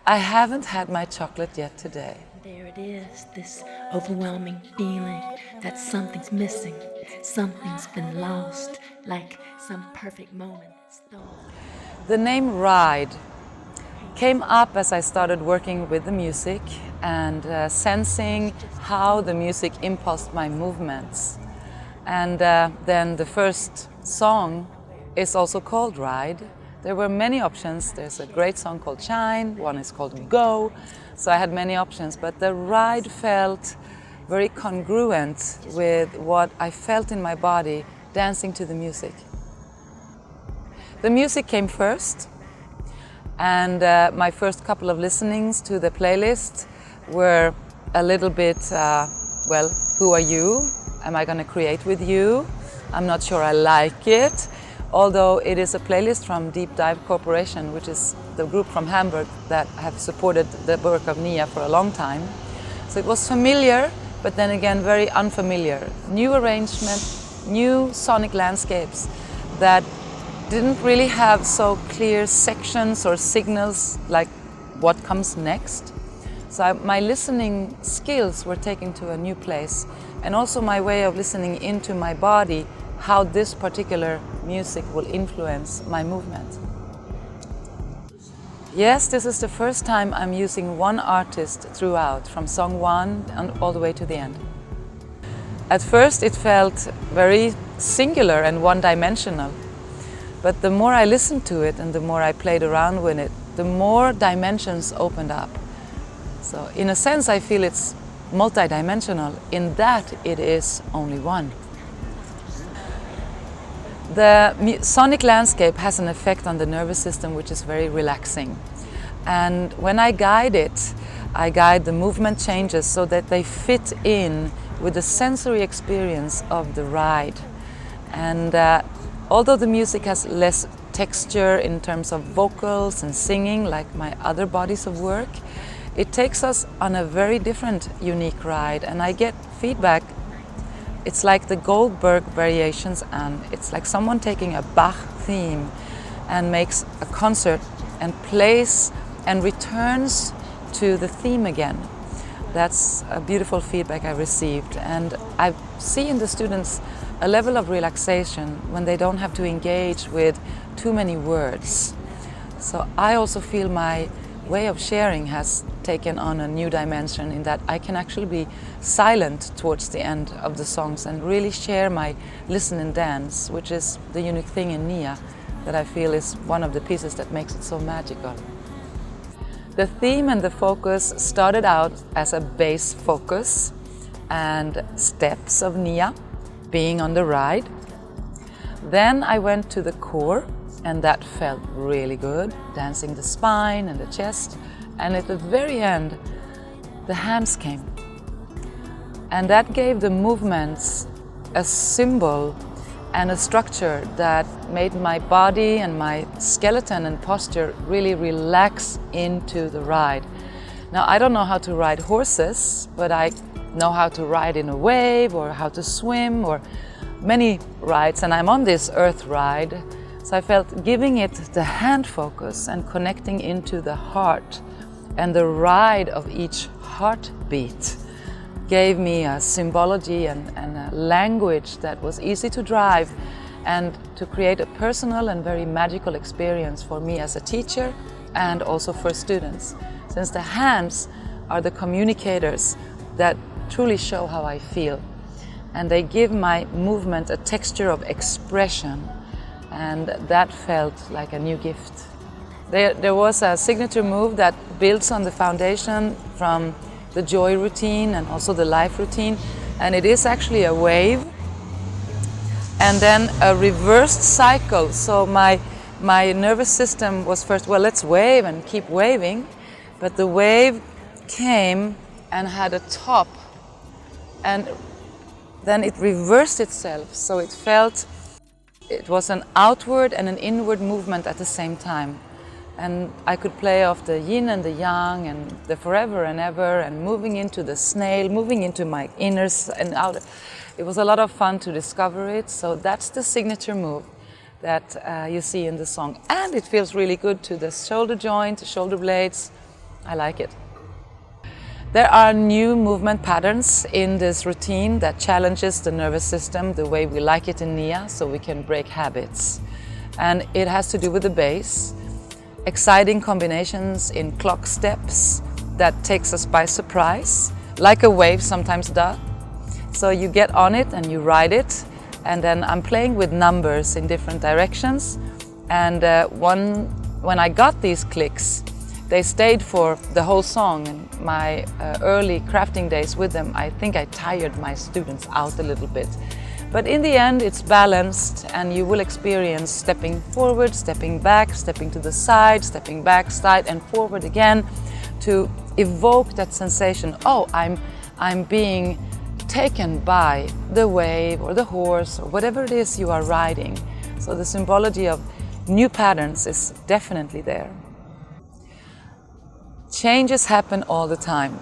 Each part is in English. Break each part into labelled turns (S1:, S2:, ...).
S1: I haven't had my chocolate yet today.
S2: There it is, this overwhelming feeling that something's missing, something's been lost, like some perfect moment stolen.
S1: The name Ride came up as I started working with the music and sensing how the music impulsed my movements. And then the first song is also called Ride. There were many options. There's a great song called Shine, one is called Go, so I had many options, but the Ride felt very congruent with what I felt in my body dancing to the music. The music came first, and my first couple of listenings to the playlist were a little bit, well, who are you? Am I going to create with you? I'm not sure I like it. Although it is a playlist from Deep Dive Corporation, which is the group from Hamburg that have supported the work of Nia for a long time. So it was familiar, but then again very unfamiliar. New arrangement, new sonic landscapes that didn't really have so clear sections or signals like what comes next. So my listening skills were taken to a new place, and also my way of listening into my body, how this particular music will influence my movement. Yes, this is the first time I'm using one artist throughout, from song one and all the way to the end. At first it felt very singular and one-dimensional, but the more I listened to it and the more I played around with it, the more dimensions opened up. So in a sense I feel it's multi-dimensional, in that it is only one. The sonic landscape has an effect on the nervous system which is very relaxing. And when I guide it, I guide the movement changes so that they fit in with the sensory experience of the ride. And although the music has less texture in terms of vocals and singing like my other bodies of work, it takes us on a very different, unique ride, and I get feedback. It's like the Goldberg variations, and it's like someone taking a Bach theme and makes a concert and plays and returns to the theme again. That's a beautiful feedback I received, and I see in the students a level of relaxation when they don't have to engage with too many words. So I also feel my way of sharing has taken on a new dimension in that I can actually be silent towards the end of the songs and really share my listen and dance, which is the unique thing in Nia that I feel is one of the pieces that makes it so magical. The theme and the focus started out as a bass focus and steps of Nia being on the ride. Then I went to the core, and that felt really good, dancing the spine and the chest. And at the very end, the hands came. And that gave the movements a symbol and a structure that made my body and my skeleton and posture really relax into the ride. Now, I don't know how to ride horses, but I know how to ride in a wave or how to swim or many rides, and I'm on this earth ride. So I felt giving it the hand focus and connecting into the heart and the ride of each heartbeat gave me a symbology and a language that was easy to drive and to create a personal and very magical experience for me as a teacher and also for students, since the hands are the communicators that truly show how I feel, and they give my movement a texture of expression. And that felt like a new gift. There was a signature move that builds on the foundation from the joy routine and also the life routine, and it is actually a wave and then a reversed cycle. So my nervous system was first, well, let's wave and keep waving, but the wave came and had a top, and then it reversed itself, so it was an outward and an inward movement at the same time. And I could play off the yin and the yang and the forever and ever, and moving into the snail, moving into my inners and out. it was a lot of fun to discover it. So that's the signature move that you see in the song. And it feels really good to the shoulder joint, the shoulder blades. I like it. There are new movement patterns in this routine that challenges the nervous system the way we like it in Nia, so we can break habits. And it has to do with the bass, exciting combinations in clock steps that takes us by surprise, like a wave sometimes does. So you get on it and you ride it, and then I'm playing with numbers in different directions. And when I got these clicks, they stayed for the whole song. In my early crafting days with them, I think I tired my students out a little bit. But in the end, it's balanced, and you will experience stepping forward, stepping back, stepping to the side, stepping back, side and forward again, to evoke that sensation, oh, I'm being taken by the wave or the horse or whatever it is you are riding. So the symbology of new patterns is definitely there. Changes happen all the time.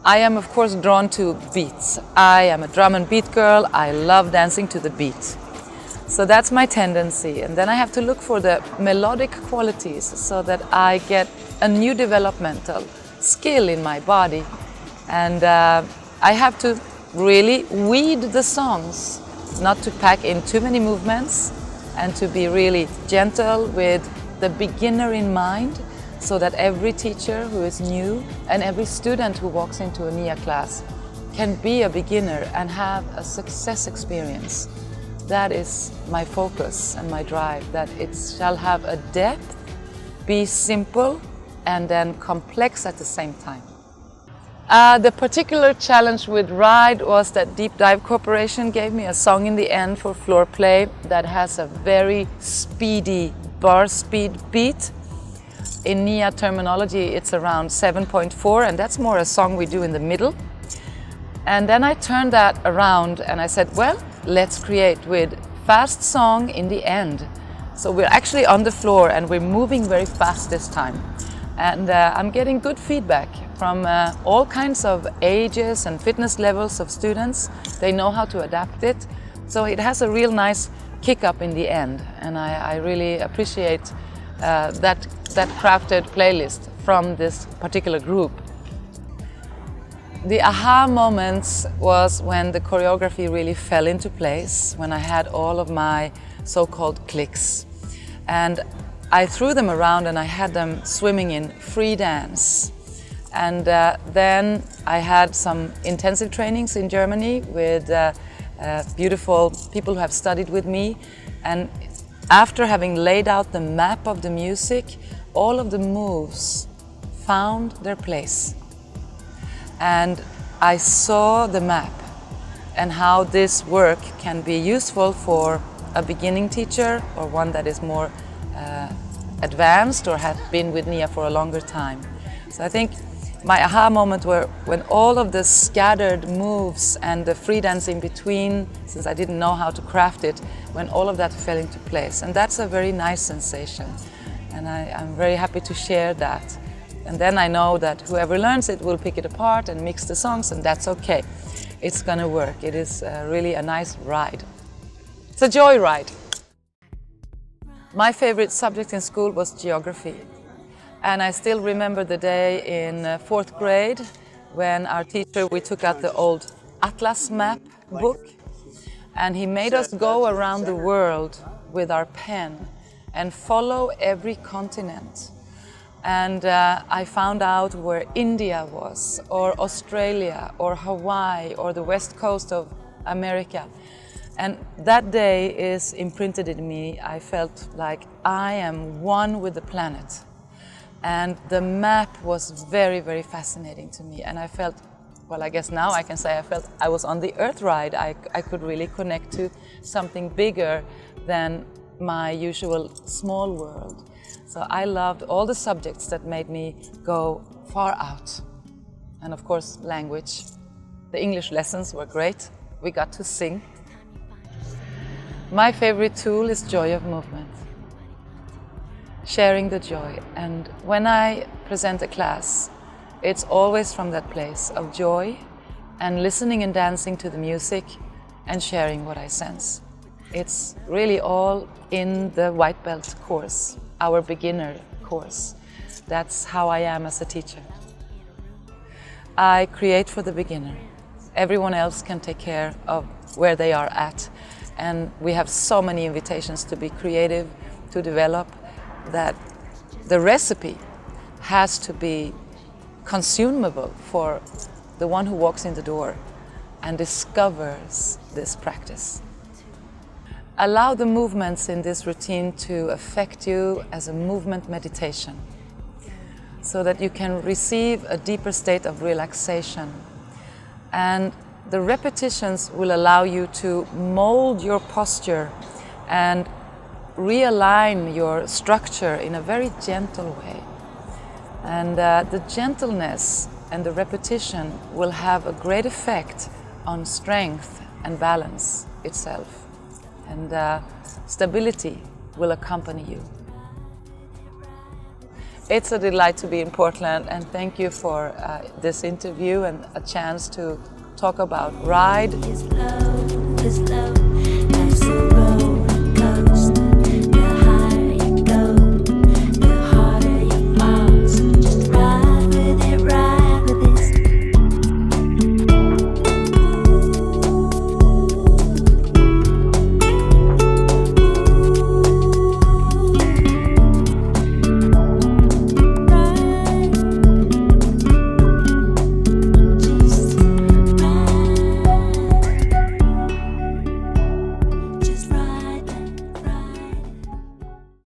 S1: I am of course drawn to beats. I am a drum and beat girl. I love dancing to the beat. So that's my tendency. And then I have to look for the melodic qualities so that I get a new developmental skill in my body. And I have to really weed the songs, not to pack in too many movements, and to be really gentle with the beginner in mind, so that every teacher who is new and every student who walks into a Nia class can be a beginner and have a success experience. That is my focus and my drive, that it shall have a depth, be simple and then complex at the same time. The particular challenge with Ride was that Deep Dive Corporation gave me a song in the end for floor play that has a very speedy bar speed beat. In Nia terminology, it's around 7.4, and that's more a song we do in the middle. And then I turned that around and I said, well, let's create with fast song in the end. So we're actually on the floor and we're moving very fast this time. And I'm getting good feedback from all kinds of ages and fitness levels of students. They know how to adapt it. So it has a real nice kick up in the end. And I really appreciate that crafted playlist from this particular group. The aha moments was when the choreography really fell into place, when I had all of my so-called clicks. And I threw them around and I had them swimming in free dance. And then I had some intensive trainings in Germany with beautiful people who have studied with me. And after having laid out the map of the music, all of the moves found their place. And I saw the map and how this work can be useful for a beginning teacher or one that is more advanced or has been with Nia for a longer time. So I think my aha moment were when all of the scattered moves and the free dance in between, since I didn't know how to craft it, when all of that fell into place. And that's a very nice sensation. And I'm very happy to share that. And then I know that whoever learns it will pick it apart and mix the songs, and that's okay. It's gonna work. It is really a nice ride. It's a joy ride. My favorite subject in school was geography. And I still remember the day in 4th grade when our teacher, we took out the old Atlas map book, and he made us go around the world with our pen and follow every continent. And I found out where India was, or Australia, or Hawaii, or the west coast of America. And that day is imprinted in me. I felt like I am one with the planet. And the map was very, very fascinating to me. And I felt, well, I guess now I can say I felt I was on the Earth ride. I could really connect to something bigger than my usual small world. So I loved all the subjects that made me go far out. And of course, language. The English lessons were great. We got to sing. My favorite tool is joy of movement. Sharing the joy. And when I present a class, it's always from that place of joy and listening and dancing to the music and sharing what I sense. It's really all in the white belt course, our beginner course. That's how I am as a teacher. I create for the beginner. Everyone else can take care of where they are at. And we have so many invitations to be creative, to develop, that the recipe has to be consumable for the one who walks in the door and discovers this practice. Allow the movements in this routine to affect you as a movement meditation, so that you can receive a deeper state of relaxation. And the repetitions will allow you to mold your posture and realign your structure in a very gentle way. And the gentleness and the repetition will have a great effect on strength and balance itself. And stability will accompany you. It's a delight to be in Portland, and thank you for this interview and a chance to talk about Ride.
S2: His love, that's a road.